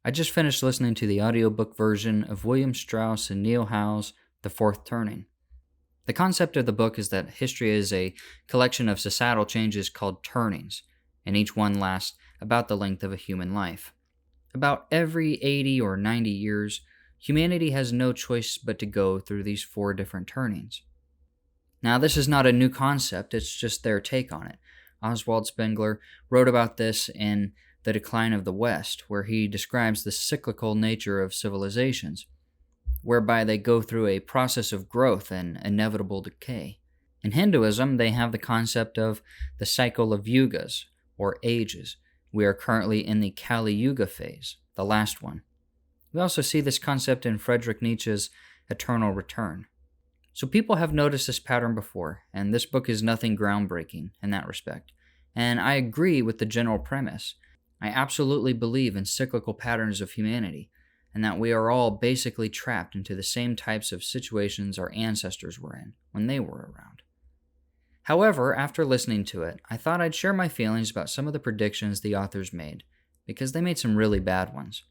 I just finished listening to the audiobook version of William Strauss and Neil Howe's The Fourth Turning. The concept of the book is that history is a collection of societal changes called turnings, and each one lasts about the length of a human life. About every 80 or 90 years, humanity has no choice but to go through these four different turnings. Now, this is not a new concept, it's just their take on it. Oswald Spengler wrote about this in The Decline of the West, where he describes the cyclical nature of civilizations, whereby they go through a process of growth and inevitable decay. In Hinduism, they have the concept of the cycle of yugas, or ages. We are currently in the Kali Yuga phase, the last one. We also see this concept in Friedrich Nietzsche's Eternal Return. So people have noticed this pattern before, and this book is nothing groundbreaking in that respect. And I agree with the general premise. I absolutely believe in cyclical patterns of humanity, and that we are all basically trapped into the same types of situations our ancestors were in when they were around. However, after listening to it, I thought I'd share my feelings about some of the predictions the authors made, because they made some really bad ones.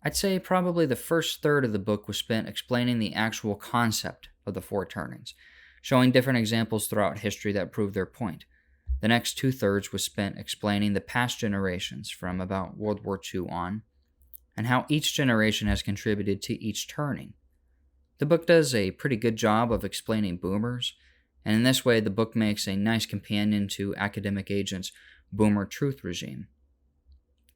I'd say probably the first third of the book was spent explaining the actual concept of the four turnings, showing different examples throughout history that prove their point. The next two-thirds was spent explaining the past generations from about World War II on, and how each generation has contributed to each turning. The book does a pretty good job of explaining boomers, and in this way the book makes a nice companion to Academic Agent's Boomer Truth Regime.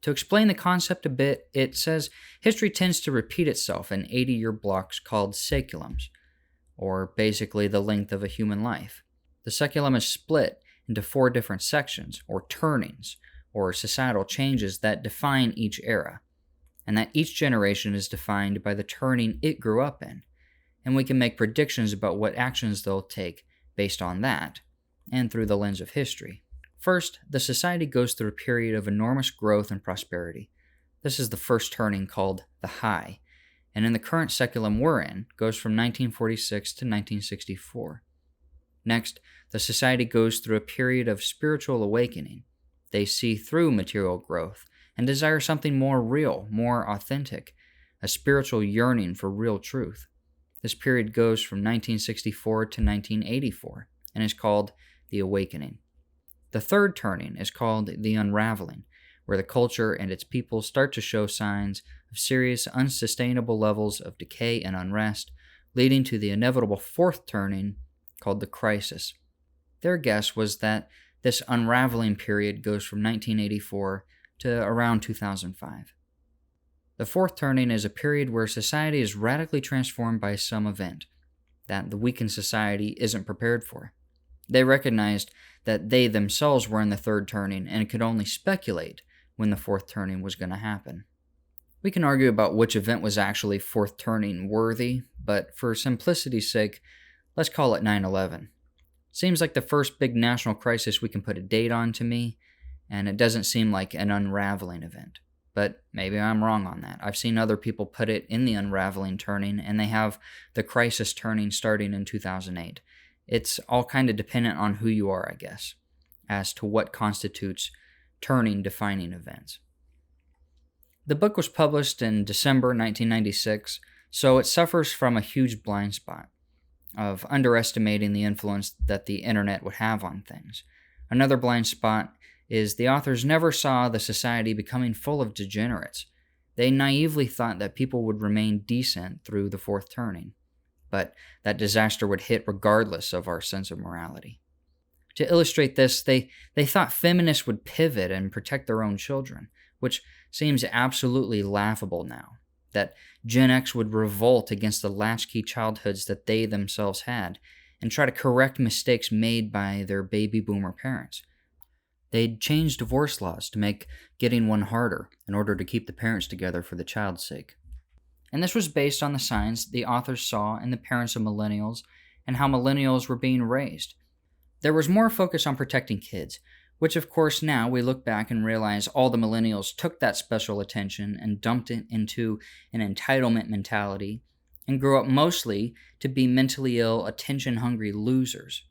To explain the concept a bit, it says history tends to repeat itself in 80-year blocks called saeculums, or basically the length of a human life. The saeculum is split into four different sections, or turnings, or societal changes that define each era, and that each generation is defined by the turning it grew up in, and we can make predictions about what actions they'll take based on that, and through the lens of history. First, the society goes through a period of enormous growth and prosperity. This is the first turning called the High, and in the current saeculum we're in, goes from 1946 to 1964. Next, the society goes through a period of spiritual awakening. They see through material growth and desire something more real, more authentic, a spiritual yearning for real truth. This period goes from 1964 to 1984 and is called the Awakening. The third turning is called the Unraveling, where the culture and its people start to show signs of serious, unsustainable levels of decay and unrest, leading to the inevitable fourth turning called the Crisis. Their guess was that this unraveling period goes from 1984 to around 2005. The fourth turning is a period where society is radically transformed by some event that the weakened society isn't prepared for. They recognized that they themselves were in the third turning and could only speculate when the fourth turning was going to happen. We can argue about which event was actually fourth turning worthy, but for simplicity's sake, let's call it 9/11. Seems like the first big national crisis we can put a date on to me, and it doesn't seem like an unraveling event. But maybe I'm wrong on that. I've seen other people put it in the unraveling turning, and they have the crisis turning starting in 2008. It's all kind of dependent on who you are, I guess, as to what constitutes turning defining events. The book was published in December 1996, so it suffers from a huge blind spot of underestimating the influence that the internet would have on things. Another blind spot is the authors never saw the society becoming full of degenerates. They naively thought that people would remain decent through the fourth turning, but that disaster would hit regardless of our sense of morality. To illustrate this, they thought feminists would pivot and protect their own children, which seems absolutely laughable now, that Gen X would revolt against the latchkey childhoods that they themselves had and try to correct mistakes made by their baby boomer parents. They'd change divorce laws to make getting one harder in order to keep the parents together for the child's sake. And this was based on the signs the authors saw in the parents of millennials and how millennials were being raised. There was more focus on protecting kids, which of course now we look back and realize all the millennials took that special attention and dumped it into an entitlement mentality and grew up mostly to be mentally ill, attention-hungry losers.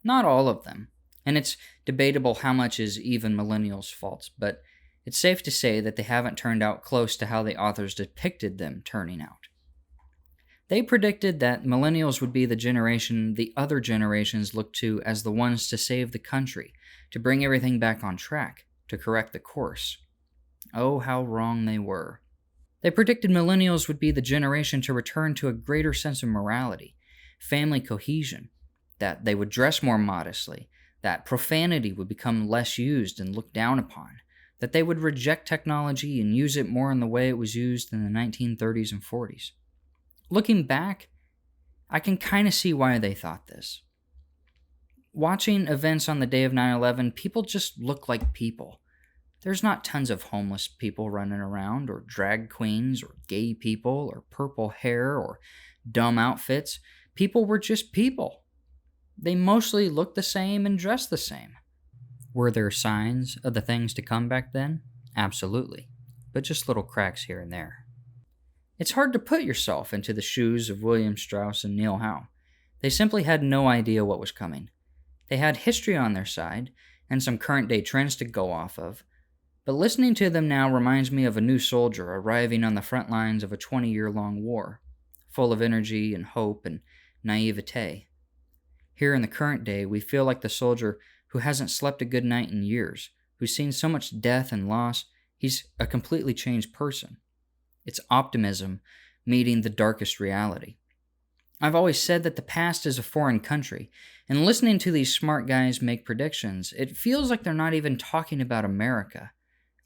Not all of them, and it's debatable how much is even millennials' faults, but it's safe to say that they haven't turned out close to how the authors depicted them turning out. They predicted that millennials would be the generation the other generations looked to as the ones to save the country, to bring everything back on track, to correct the course. Oh, how wrong they were. They predicted millennials would be the generation to return to a greater sense of morality, family cohesion, that they would dress more modestly, that profanity would become less used and looked down upon, that they would reject technology and use it more in the way it was used in the 1930s and 40s. Looking back, I can kind of see why they thought this. Watching events on the day of 9/11, people just look like people. There's not tons of homeless people running around, or drag queens, or gay people, or purple hair, or dumb outfits. People were just people. They mostly looked the same and dressed the same. Were there signs of the things to come back then? Absolutely, but just little cracks here and there. It's hard to put yourself into the shoes of William Strauss and Neil Howe. They simply had no idea what was coming. They had history on their side, and some current-day trends to go off of, but listening to them now reminds me of a new soldier arriving on the front lines of a 20-year-long war, full of energy and hope and naivete. Here in the current day, we feel like the soldier who hasn't slept a good night in years, who's seen so much death and loss. He's a completely changed person. It's optimism meeting the darkest reality. I've always said that the past is a foreign country, and listening to these smart guys make predictions, it feels like they're not even talking about America,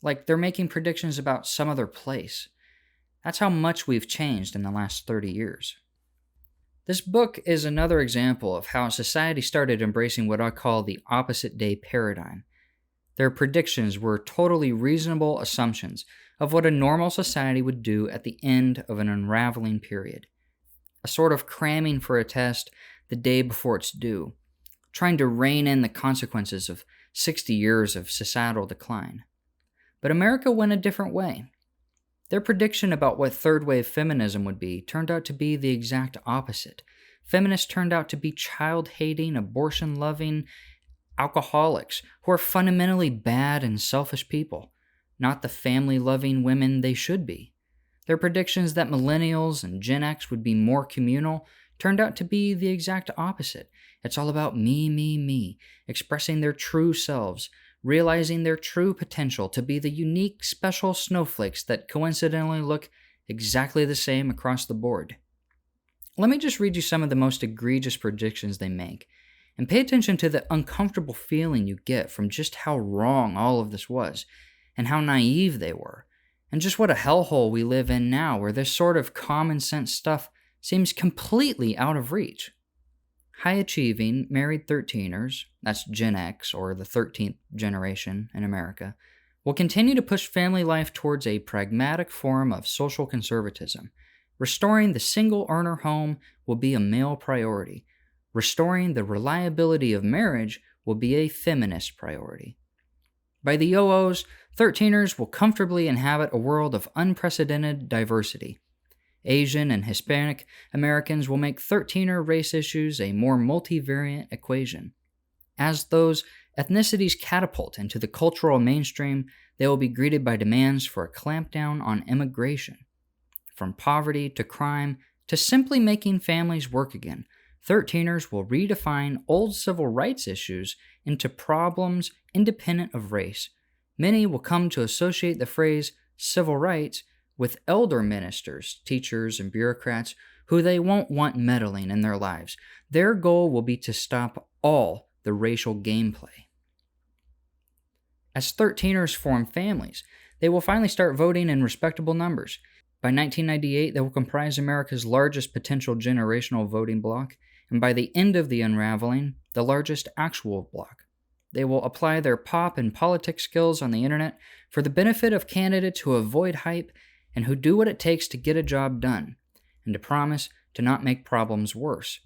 like they're making predictions about some other place. That's how much we've changed in the last 30 years. This book is another example of how society started embracing what I call the opposite day paradigm. Their predictions were totally reasonable assumptions of what a normal society would do at the end of an unraveling period. A sort of cramming for a test the day before it's due, trying to rein in the consequences of 60 years of societal decline. But America went a different way. Their prediction about what third-wave feminism would be turned out to be the exact opposite. Feminists turned out to be child-hating, abortion-loving alcoholics who are fundamentally bad and selfish people, not the family-loving women they should be. Their predictions that millennials and Gen X would be more communal turned out to be the exact opposite. It's all about me, expressing their true selves, realizing their true potential to be the unique, special snowflakes that coincidentally look exactly the same across the board. Let me just read you some of the most egregious predictions they make, and pay attention to the uncomfortable feeling you get from just how wrong all of this was, and how naive they were, and just what a hellhole we live in now where this sort of common sense stuff seems completely out of reach. High-achieving, married 13ers, that's Gen X, or the 13th generation in America, will continue to push family life towards a pragmatic form of social conservatism. Restoring the single-earner home will be a male priority. Restoring the reliability of marriage will be a feminist priority. By the Yo-Os, 13ers will comfortably inhabit a world of unprecedented diversity. Asian and Hispanic Americans will make 13er race issues a more multivariate equation. As those ethnicities catapult into the cultural mainstream, they will be greeted by demands for a clampdown on immigration. From poverty to crime to simply making families work again, 13ers will redefine old civil rights issues into problems independent of race. Many will come to associate the phrase civil rights with elder ministers, teachers, and bureaucrats who they won't want meddling in their lives. Their goal will be to stop all the racial gameplay. As 13ers form families, they will finally start voting in respectable numbers. By 1998, they will comprise America's largest potential generational voting bloc, and by the end of the unraveling, the largest actual bloc. They will apply their pop and politics skills on the internet for the benefit of candidates who avoid hype and who do what it takes to get a job done, and to promise to not make problems worse.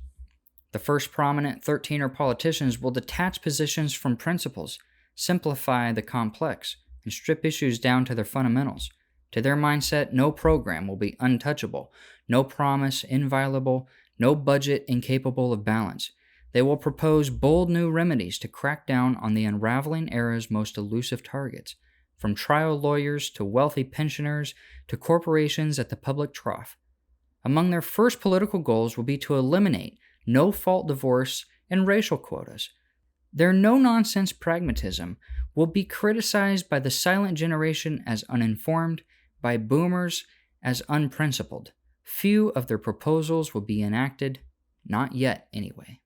The first prominent 13er politicians will detach positions from principles, simplify the complex, and strip issues down to their fundamentals. To their mindset, no program will be untouchable, no promise inviolable, no budget incapable of balance. They will propose bold new remedies to crack down on the unraveling era's most elusive targets. from trial lawyers to wealthy pensioners to corporations at the public trough. Among their first political goals will be to eliminate no-fault divorce and racial quotas. Their no-nonsense pragmatism will be criticized by the silent generation as uninformed, by boomers as unprincipled. Few of their proposals will be enacted, not yet anyway.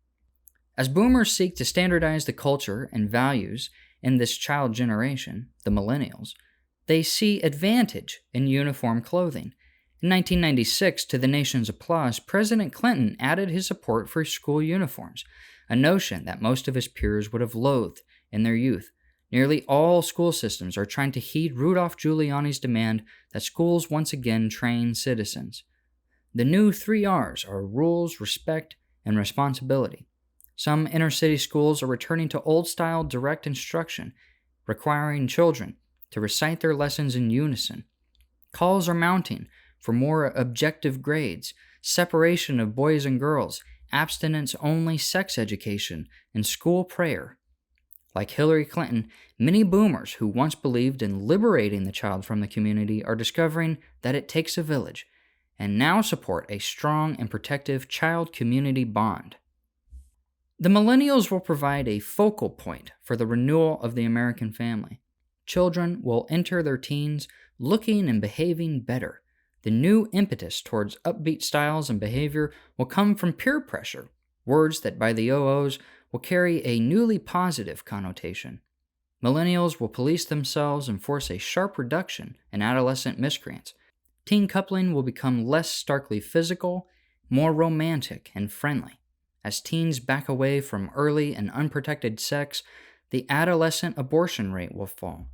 As boomers seek to standardize the culture and values in this child generation, the millennials, they see advantage in uniform clothing. In 1996, to the nation's applause, President Clinton added his support for school uniforms, a notion that most of his peers would have loathed in their youth. Nearly all school systems are trying to heed Rudolph Giuliani's demand that schools once again train citizens. The new 3 R's are rules, respect, and responsibility. Some inner-city schools are returning to old-style direct instruction, requiring children to recite their lessons in unison. Calls are mounting for more objective grades, separation of boys and girls, abstinence-only sex education, and school prayer. Like Hillary Clinton, many boomers who once believed in liberating the child from the community are discovering that it takes a village, and now support a strong and protective child-community bond. The millennials will provide a focal point for the renewal of the American family. Children will enter their teens looking and behaving better. The new impetus towards upbeat styles and behavior will come from peer pressure, words that by the OOs will carry a newly positive connotation. Millennials will police themselves and force a sharp reduction in adolescent miscreants. Teen coupling will become less starkly physical, more romantic and friendly. As teens back away from early and unprotected sex, the adolescent abortion rate will fall.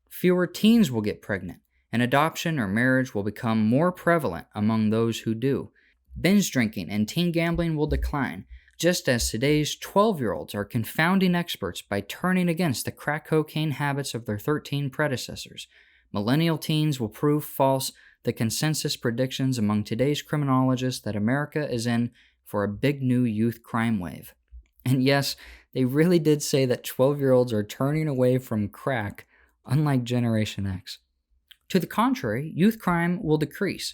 Fewer teens will get pregnant, and adoption or marriage will become more prevalent among those who do. Binge drinking and teen gambling will decline, just as today's 12-year-olds are confounding experts by turning against the crack cocaine habits of their 13 predecessors. Millennial teens will prove false the consensus predictions among today's criminologists that America is in for a big new youth crime wave. And yes, they really did say that 12-year-olds are turning away from crack, unlike Generation X. To the contrary, youth crime will decrease.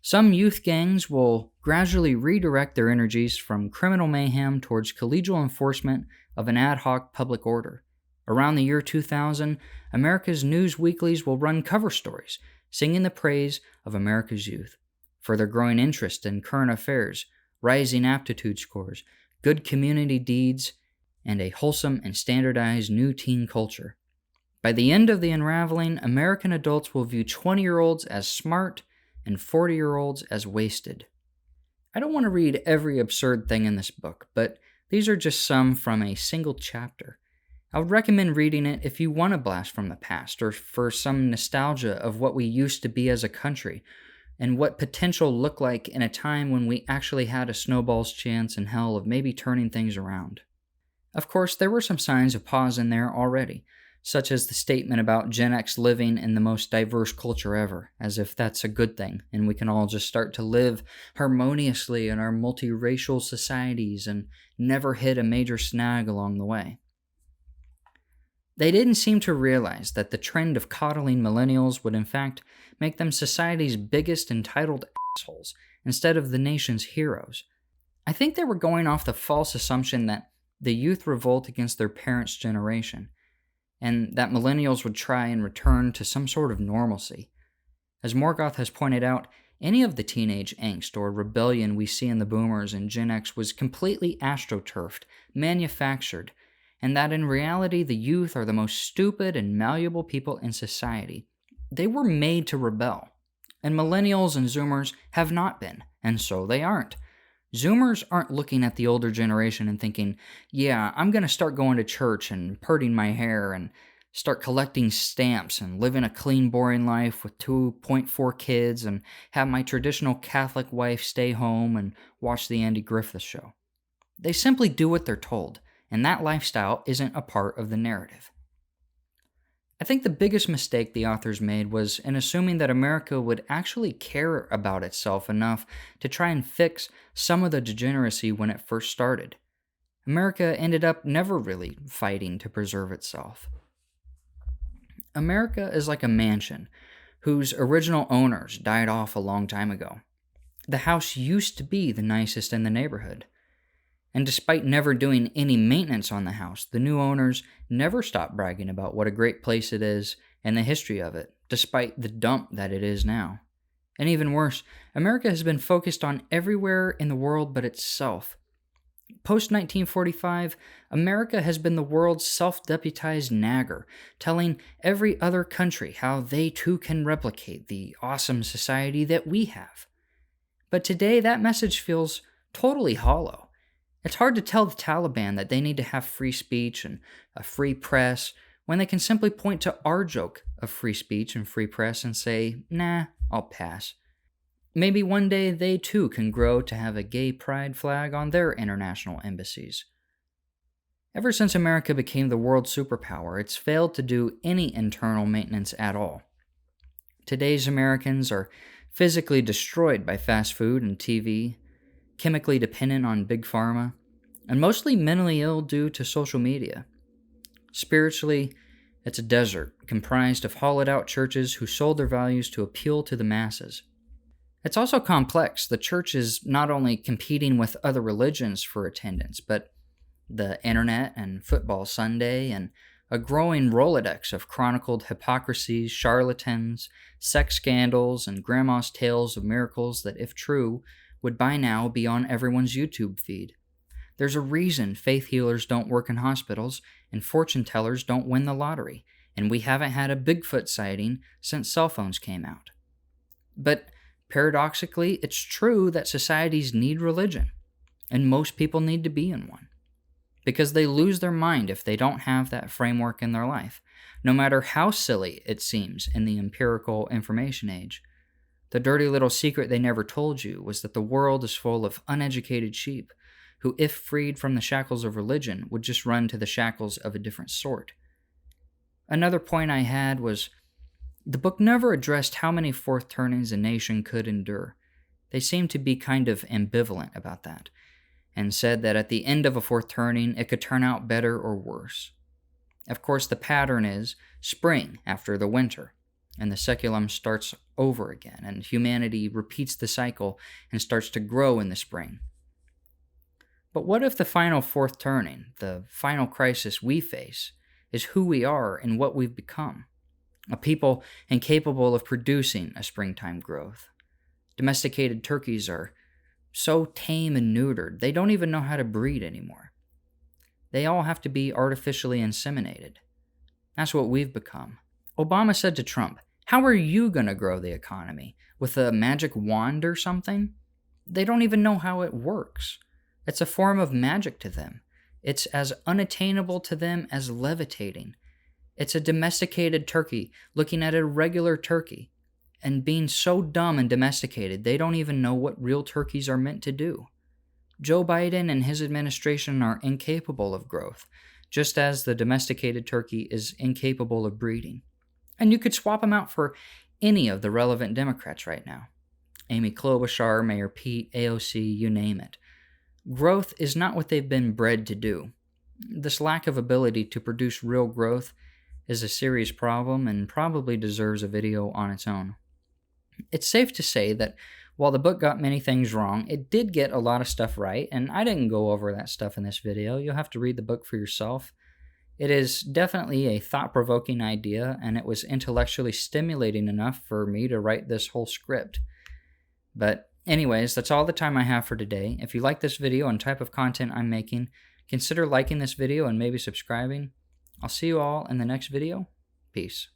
Some youth gangs will gradually redirect their energies from criminal mayhem towards collegial enforcement of an ad hoc public order. Around the year 2000, America's news weeklies will run cover stories, singing the praise of America's youth, for their growing interest in current affairs, rising aptitude scores, good community deeds, and a wholesome and standardized new teen culture. By the end of the Unraveling, American adults will view 20-year-olds as smart and 40-year-olds as wasted. I don't want to read every absurd thing in this book, but these are just some from a single chapter. I would recommend reading it if you want a blast from the past or for some nostalgia of what we used to be as a country and what potential looked like in a time when we actually had a snowball's chance in hell of maybe turning things around. Of course, there were some signs of pause in there already, such as the statement about Gen X living in the most diverse culture ever, as if that's a good thing, and we can all just start to live harmoniously in our multiracial societies and never hit a major snag along the way. They didn't seem to realize that the trend of coddling millennials would in fact make them society's biggest entitled assholes instead of the nation's heroes. I think they were going off the false assumption that the youth revolt against their parents' generation, and that millennials would try and return to some sort of normalcy. As Morgoth has pointed out, any of the teenage angst or rebellion we see in the boomers and Gen X was completely astroturfed, manufactured, and that in reality the youth are the most stupid and malleable people in society. They were made to rebel, and millennials and zoomers have not been, and so they aren't. Zoomers aren't looking at the older generation and thinking, yeah, I'm going to start going to church and parting my hair and start collecting stamps and living a clean, boring life with 2.4 kids and have my traditional Catholic wife stay home and watch the Andy Griffith Show. They simply do what they're told, and that lifestyle isn't a part of the narrative. I think the biggest mistake the authors made was in assuming that America would actually care about itself enough to try and fix some of the degeneracy when it first started. America ended up never really fighting to preserve itself. America is like a mansion whose original owners died off a long time ago. The house used to be the nicest in the neighborhood. And despite never doing any maintenance on the house, the new owners never stopped bragging about what a great place it is and the history of it, despite the dump that it is now. And even worse, America has been focused on everywhere in the world but itself. Post 1945, America has been the world's self-deputized nagger, telling every other country how they too can replicate the awesome society that we have. But today, that message feels totally hollow. It's hard to tell the Taliban that they need to have free speech and a free press when they can simply point to our joke of free speech and free press and say, nah, I'll pass. Maybe one day they too can grow to have a gay pride flag on their international embassies. Ever since America became the world superpower, it's failed to do any internal maintenance at all. Today's Americans are physically destroyed by fast food and TV, chemically dependent on big pharma, and mostly mentally ill due to social media. Spiritually, it's a desert comprised of hollowed-out churches who sold their values to appeal to the masses. It's also complex. The church is not only competing with other religions for attendance, but the internet and football Sunday and a growing Rolodex of chronicled hypocrisies, charlatans, sex scandals, and grandma's tales of miracles that, if true, would by now be on everyone's YouTube feed. There's a reason faith healers don't work in hospitals and fortune tellers don't win the lottery, and we haven't had a Bigfoot sighting since cell phones came out. But paradoxically, it's true that societies need religion, and most people need to be in one, because they lose their mind if they don't have that framework in their life, no matter how silly it seems in the empirical information age. The dirty little secret they never told you was that the world is full of uneducated sheep who, if freed from the shackles of religion, would just run to the shackles of a different sort. Another point I had was the book never addressed how many fourth turnings a nation could endure. They seemed to be kind of ambivalent about that, and said that at the end of a fourth turning, it could turn out better or worse. Of course, the pattern is spring after the winter, and the seculum starts over again, and humanity repeats the cycle and starts to grow in the spring. But what if the final fourth turning, the final crisis we face, is who we are and what we've become? A people incapable of producing a springtime growth. Domesticated turkeys are so tame and neutered, they don't even know how to breed anymore. They all have to be artificially inseminated. That's what we've become. Obama said to Trump, "How are you going to grow the economy? With a magic wand or something?" They don't even know how it works. It's a form of magic to them. It's as unattainable to them as levitating. It's a domesticated turkey looking at a regular turkey and being so dumb and domesticated they don't even know what real turkeys are meant to do. Joe Biden and his administration are incapable of growth, just as the domesticated turkey is incapable of breeding. And you could swap them out for any of the relevant Democrats right now. Amy Klobuchar, Mayor Pete, AOC, you name it. Growth is not what they've been bred to do. This lack of ability to produce real growth is a serious problem and probably deserves a video on its own. It's safe to say that while the book got many things wrong, it did get a lot of stuff right, and I didn't go over that stuff in this video. You'll have to read the book for yourself. It is definitely a thought-provoking idea, and it was intellectually stimulating enough for me to write this whole script. But anyways, that's all the time I have for today. If you like this video and type of content I'm making, consider liking this video and maybe subscribing. I'll see you all in the next video. Peace.